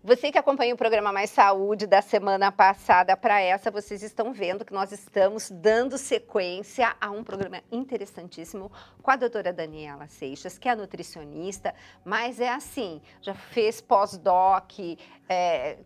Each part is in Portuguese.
Você que acompanha o programa Mais Saúde da semana passada para essa, vocês estão vendo que nós estamos dando sequência a um programa interessantíssimo com a doutora Daniela Seixas, que é nutricionista, mas é assim, já fez pós-doc,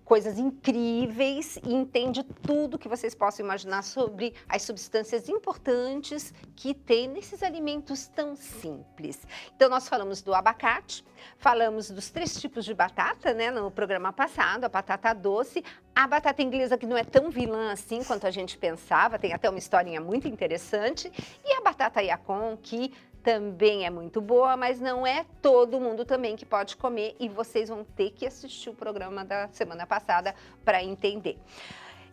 coisas incríveis e entende tudo que vocês possam imaginar sobre as substâncias importantes que tem nesses alimentos tão simples. Então, nós falamos do abacate, falamos dos 3 tipos de batata, né, no programa passado, a batata doce, a batata inglesa que não é tão vilã assim quanto a gente pensava, tem até uma historinha muito interessante, e a batata Yacon, que também é muito boa, mas não é todo mundo também que pode comer e vocês vão ter que assistir o programa da semana passada para entender.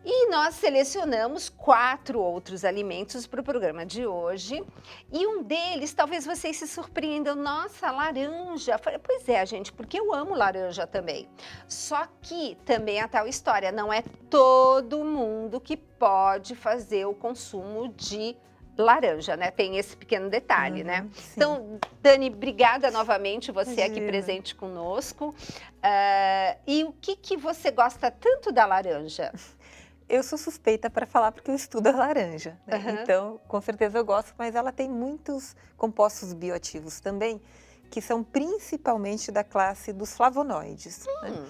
E nós selecionamos 4 outros alimentos para o programa de hoje. E um deles, talvez vocês se surpreendam. Nossa, laranja. Pois é, gente, porque eu amo laranja também. Só que também é a tal história, não é todo mundo que pode fazer o consumo de laranja, né? Tem esse pequeno detalhe, né? Sim. Então, Dani, obrigada novamente, você aqui Imagina. presente conosco. E o que você gosta tanto da laranja? Eu sou suspeita para falar porque eu estudo a laranja, né? Uhum. Então, com certeza eu gosto, mas ela tem muitos compostos bioativos também, que são principalmente da classe dos flavonoides, né?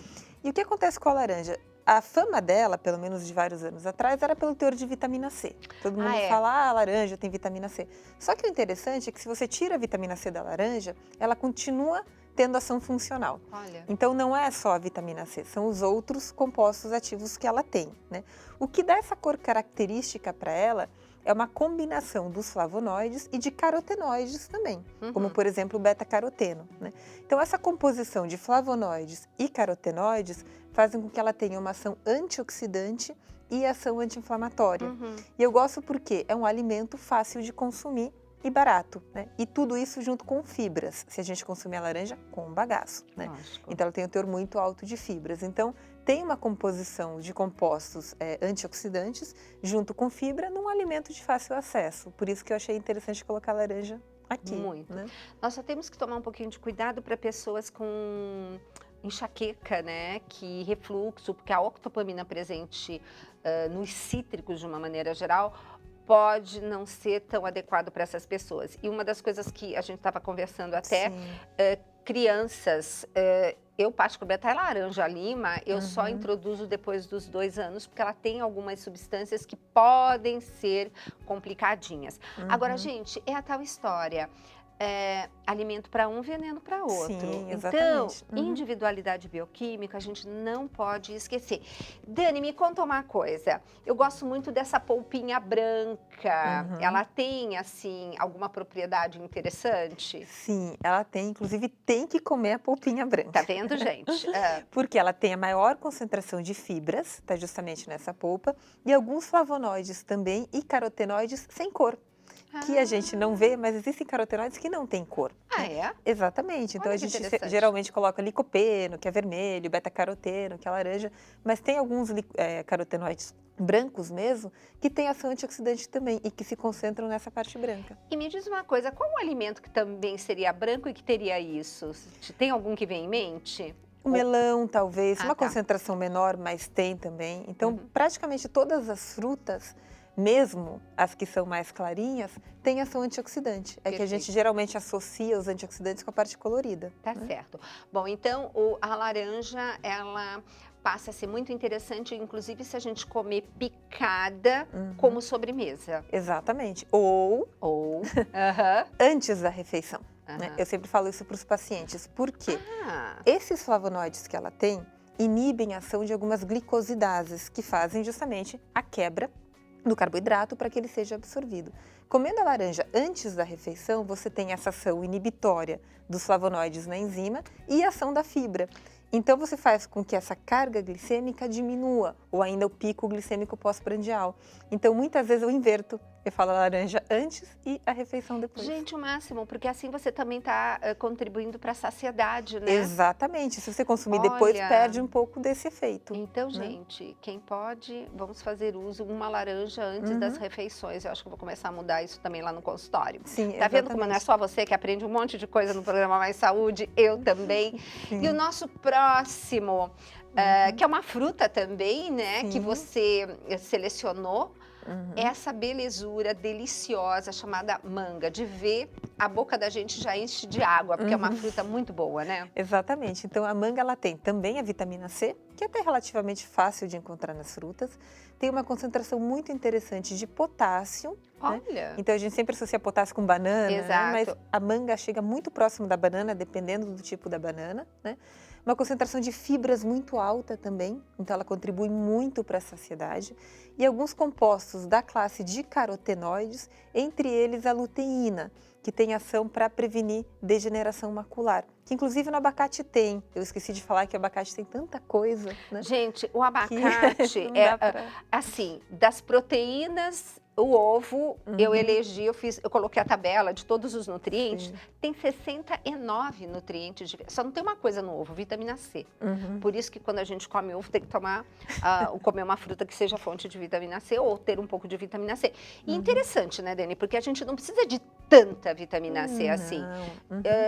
E o que acontece com a laranja? A fama dela, pelo menos de vários anos atrás, era pelo teor de vitamina C. Todo mundo fala, a laranja tem vitamina C. Só que o interessante é que se você tira a vitamina C da laranja, ela continua tendo ação funcional. Olha. Então não é só a vitamina C, são os outros compostos ativos que ela tem, né? O que dá essa cor característica para ela é uma combinação dos flavonoides e de carotenoides também, como por exemplo o beta-caroteno, né? Então essa composição de flavonoides e carotenoides fazem com que ela tenha uma ação antioxidante e ação anti-inflamatória. E eu gosto porque é um alimento fácil de consumir e barato, né? E tudo isso junto com fibras, se a gente consumir a laranja com bagaço, né? Lógico. Então ela tem um teor muito alto de fibras. Então tem uma composição de compostos antioxidantes junto com fibra num alimento de fácil acesso. Por isso que eu achei interessante colocar a laranja aqui. Muito. Né? Nós só temos que tomar um pouquinho de cuidado para pessoas com enxaqueca, né, que refluxo, porque a octopamina presente nos cítricos de uma maneira geral pode não ser tão adequado para essas pessoas. E uma das coisas que a gente estava conversando até, crianças, eu particularmente, a laranja lima, eu só introduzo depois dos 2 anos, porque ela tem algumas substâncias que podem ser complicadinhas. Agora, gente, é a tal história. Alimento para um, veneno para outro. Sim, então, exatamente. individualidade bioquímica a gente não pode esquecer. Dani, me conta uma coisa. Eu gosto muito dessa polpinha branca. Ela tem, assim, alguma propriedade interessante? Sim, ela tem. Inclusive, tem que comer a polpinha branca. Tá vendo, gente? Porque ela tem a maior concentração de fibras, está justamente nessa polpa, e alguns flavonoides também e carotenoides sem cor. Que a gente não vê, mas existem carotenoides que não têm cor. Ah, né? é? Exatamente. Então Olha a que gente interessante. geralmente coloca licopeno, que é vermelho, beta-caroteno, que é laranja, mas tem alguns carotenoides brancos mesmo, que têm ação antioxidante também e que se concentram nessa parte branca. E me diz uma coisa, qual o alimento que também seria branco e que teria isso? Tem algum que vem em mente? O melão, talvez, uma tá. concentração menor, mas tem também. Então, praticamente todas as frutas, mesmo as que são mais clarinhas, têm ação antioxidante. É que a gente geralmente associa os antioxidantes com a parte colorida. Tá certo. Bom, então a laranja, ela passa a ser muito interessante, inclusive se a gente comer picada como sobremesa. Exatamente. Ou antes da refeição. Né? Eu sempre falo isso para os pacientes. Por quê? Esses flavonoides que ela tem inibem a ação de algumas glicosidases que fazem justamente a quebra do carboidrato para que ele seja absorvido. Comendo a laranja antes da refeição, você tem essa ação inibitória dos flavonoides na enzima e a ação da fibra. Então você faz com que essa carga glicêmica diminua, ou ainda o pico glicêmico pós-prandial. Então muitas vezes eu inverto. Eu falo a laranja antes e a refeição depois. Gente, o máximo, porque assim você também está contribuindo para a saciedade, né? Exatamente. Se você consumir depois, Olha, perde um pouco desse efeito. Então, né? gente, quem pode, vamos fazer uso uma laranja antes das refeições. Eu acho que eu vou começar a mudar isso também lá no consultório. Sim, Tá vendo como não é só você que aprende um monte de coisa no programa Mais Saúde? Eu também. Sim. E o nosso próximo, que é uma fruta também, né? Sim. Que você selecionou. Essa belezura deliciosa chamada manga, de ver a boca da gente já enche de água, porque é uma fruta muito boa, né? Exatamente. Então, a manga ela tem também a vitamina C, que é até relativamente fácil de encontrar nas frutas. Tem uma concentração muito interessante de potássio. Olha! Né? Então, a gente sempre associa potássio com banana, Exato. né? Mas a manga chega muito próximo da banana, dependendo do tipo da banana, né? Uma concentração de fibras muito alta também, então ela contribui muito para a saciedade. E alguns compostos da classe de carotenoides, entre eles a luteína, que tem ação para prevenir degeneração macular, que inclusive no abacate tem. Eu esqueci de falar que o abacate tem tanta coisa, né? Gente, o abacate assim, das proteínas, o ovo, eu elegi, eu coloquei a tabela de todos os nutrientes, Sim. tem 69 nutrientes, só não tem uma coisa no ovo, vitamina C. Por isso que quando a gente come ovo, tem que tomar, comer uma fruta que seja fonte de vitamina C ou ter um pouco de vitamina C. E interessante, né, Dani? Porque a gente não precisa de tanta vitamina C assim.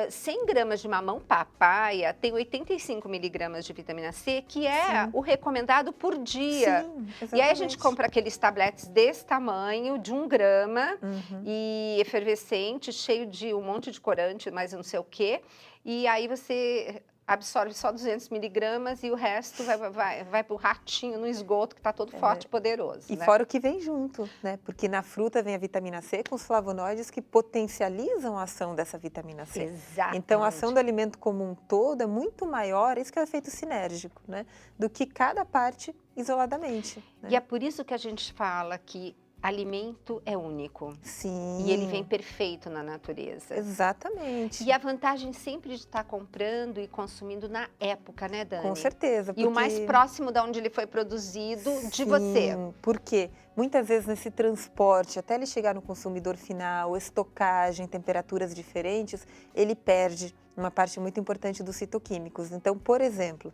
100 gramas de mamão papaya tem 85 miligramas de vitamina C, que é o recomendado por dia. Sim, e aí a gente compra aqueles tabletes desse tamanho, de 1 grama, e efervescente, cheio de um monte de corante, mas não sei o quê. E aí você absorve só 200 miligramas e o resto vai para o ratinho no esgoto, que está todo forte e poderoso. E né? fora o que vem junto, né? Porque na fruta vem a vitamina C com os flavonoides que potencializam a ação dessa vitamina C. Exatamente. Então, a ação do alimento como um todo é muito maior, isso que é o efeito sinérgico, né? Do que cada parte isoladamente. Né? E é por isso que a gente fala que alimento é único. Sim. E ele vem perfeito na natureza. Exatamente. E a vantagem sempre de estar comprando e consumindo na época, né, Dani? Com certeza. E o mais próximo de onde ele foi produzido de você. Porque muitas vezes nesse transporte, até ele chegar no consumidor final, estocagem, temperaturas diferentes, ele perde uma parte muito importante dos citoquímicos. Então, por exemplo,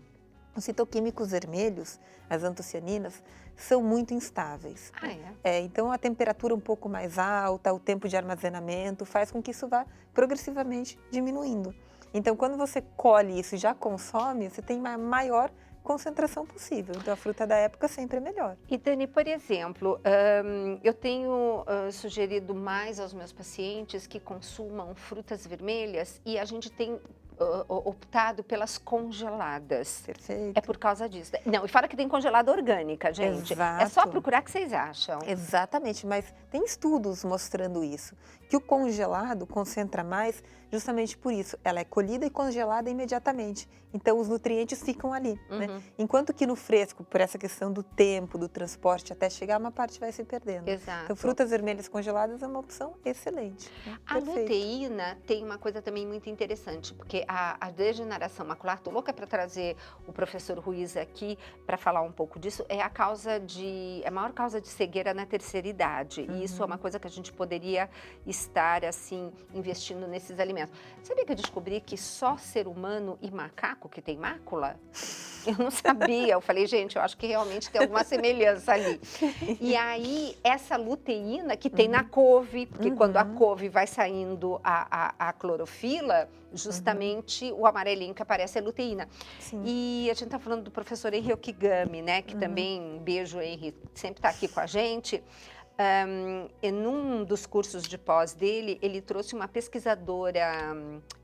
os citoquímicos vermelhos, as antocianinas, são muito instáveis. Então, a temperatura um pouco mais alta, o tempo de armazenamento, faz com que isso vá progressivamente diminuindo. Então, quando você colhe isso e já consome, você tem uma maior concentração possível. Então, a fruta da época sempre é melhor. E, Dani, por exemplo, eu tenho sugerido mais aos meus pacientes que consumam frutas vermelhas e a gente tem optado pelas congeladas. Perfeito. É por causa disso. Não, e fora que tem congelada orgânica, gente. Exato. É só procurar o que vocês acham. Exatamente, mas tem estudos mostrando isso, que o congelado concentra mais justamente por isso. Ela é colhida e congelada imediatamente, então os nutrientes ficam ali. Né? Enquanto que no fresco, por essa questão do tempo, do transporte até chegar, uma parte vai se perdendo. Exato. Então, frutas vermelhas congeladas é uma opção excelente. Né? A luteína tem uma coisa também muito interessante, porque a degeneração macular, estou louca para trazer o professor Ruiz aqui para falar um pouco disso, é a maior causa de cegueira na terceira idade. E isso é uma coisa que a gente poderia estar, assim, investindo nesses alimentos. Sabia que eu descobri que só ser humano e macaco que tem mácula? Eu não sabia. Eu falei, gente, eu acho que realmente tem alguma semelhança ali. E aí, essa luteína que tem na couve, porque quando a couve vai saindo a clorofila, justamente o amarelinho que aparece é luteína. Sim. E a gente tá falando do professor Henry Okigami, né? Que também, um beijo, Henry, sempre tá aqui com a gente. Em um dos cursos de pós dele, ele trouxe uma pesquisadora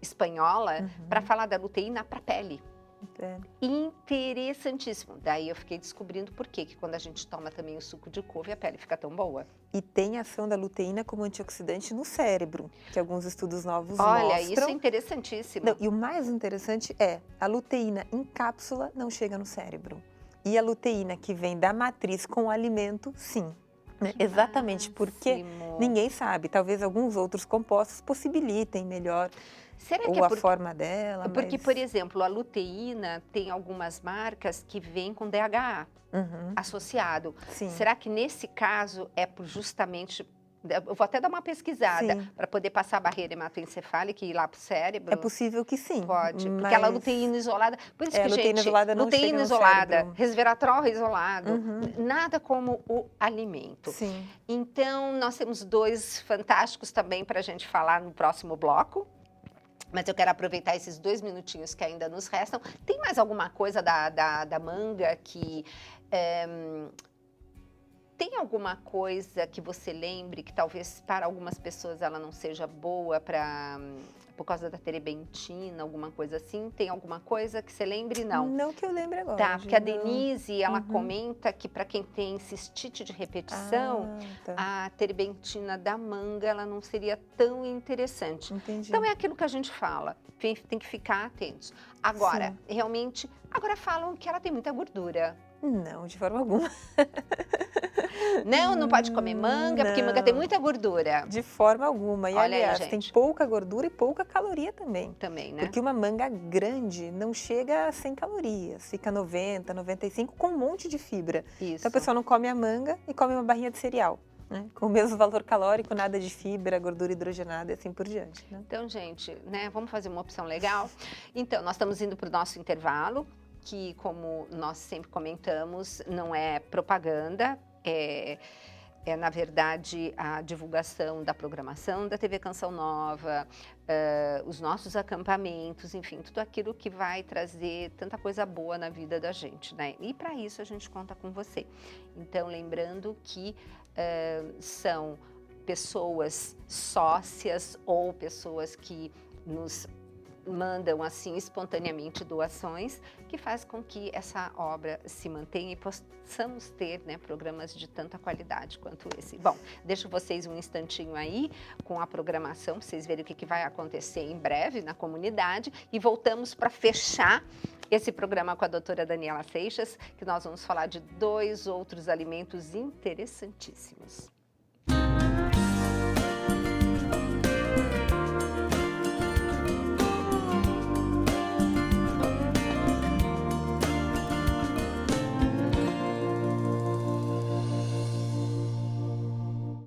espanhola para falar da luteína para a pele. Interessantíssimo. Daí eu fiquei descobrindo por que quando a gente toma também o suco de couve, a pele fica tão boa. E tem ação da luteína como antioxidante no cérebro, que alguns estudos novos mostram. Olha, isso é interessantíssimo. Não, e o mais interessante é, a luteína em cápsula não chega no cérebro. E a luteína que vem da matriz com o alimento, sim. Exatamente, porque ninguém sabe. Talvez alguns outros compostos possibilitem melhor a forma dela. Porque, por exemplo, a luteína tem algumas marcas que vêm com DHA associado. Sim. Será que nesse caso é justamente Eu vou até dar uma pesquisada Sim. para poder passar a barreira hematoencefálica e ir lá para o cérebro. É possível que sim. Pode, porque mas... a luteína isolada. Por isso que, luteína gente, isolada não chega luteína no isolada, cérebro. resveratrol isolado, Uhum. nada como o alimento. Sim. Então, nós temos 2 fantásticos também para a gente falar no próximo bloco. Mas eu quero aproveitar esses 2 minutinhos que ainda nos restam. Tem mais alguma coisa da manga que... tem alguma coisa que você lembre que talvez para algumas pessoas ela não seja boa por causa da terebentina, alguma coisa assim? Tem alguma coisa que você lembre? Não. Não que eu lembre agora. Tá, porque a não. Denise, ela comenta que para quem tem cistite de repetição, tá. a terebentina da manga, ela não seria tão interessante. Entendi. Então é aquilo que a gente fala, tem que ficar atentos. Agora, realmente, agora falam que ela tem muita gordura. Não, de forma alguma. Não pode comer manga, porque manga tem muita gordura. De forma alguma. E, Olha aí, aliás, tem gente. pouca gordura e pouca caloria também. Também, né? Porque uma manga grande não chega a 100 calorias, fica 90, 95 com um monte de fibra. Isso. Então a pessoa não come a manga e come uma barrinha de cereal, né? Com o mesmo valor calórico, nada de fibra, gordura hidrogenada e assim por diante, né? Então, gente, né, vamos fazer uma opção legal? Então, nós estamos indo para o nosso intervalo, que, como nós sempre comentamos, não é propaganda, é na verdade, a divulgação da programação da TV Canção Nova, os nossos acampamentos, enfim, tudo aquilo que vai trazer tanta coisa boa na vida da gente, né? E para isso a gente conta com você. Então, lembrando que são pessoas sócias ou pessoas que nos mandam assim espontaneamente doações, que faz com que essa obra se mantenha e possamos ter, né, programas de tanta qualidade quanto esse. Bom, deixo vocês um instantinho aí com a programação, para vocês verem o que vai acontecer em breve na comunidade, e voltamos para fechar esse programa com a doutora Daniela Seixas, que nós vamos falar de 2 outros alimentos interessantíssimos.